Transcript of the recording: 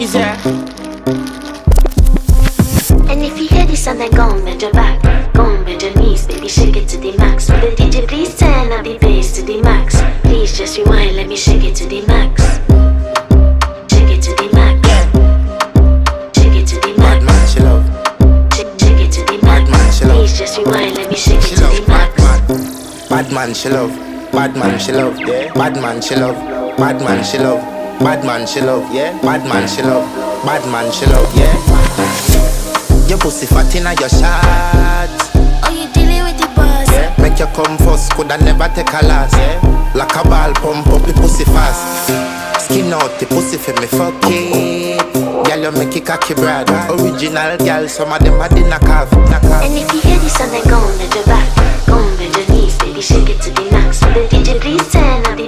Easy. And if you hear this and then go on bend your back, go on bend your knees, baby shake it to the max. Will the DJ please turn up the bass to the max? Please just rewind, let me shake it to the max. Shake it to the max. Shake it to the max. Bad man, she love. Shake it to the max. Bad man, she love. Please just rewind, let me shake it She to love. the max. Bad man, she love. Bad man, she love. Yeah. Bad man, she love. Bad man, she love. Bad man, she love. Yeah. Bad man, she love. Bad man, she love. Yeah. Your pussy fat inna your shots. Oh, you dealing with the boss? Yeah. Make you come first, coulda never take a last. Yeah. Like a ball, pump up the pussy fast. Skin out the pussy for me fuck it. Girl, you make it cocky brad. Original girl, some of them are the knock off. And if you hear this and then go on bend your back, go on bend your knees, baby shake it to the max. Will the DJ please turn up the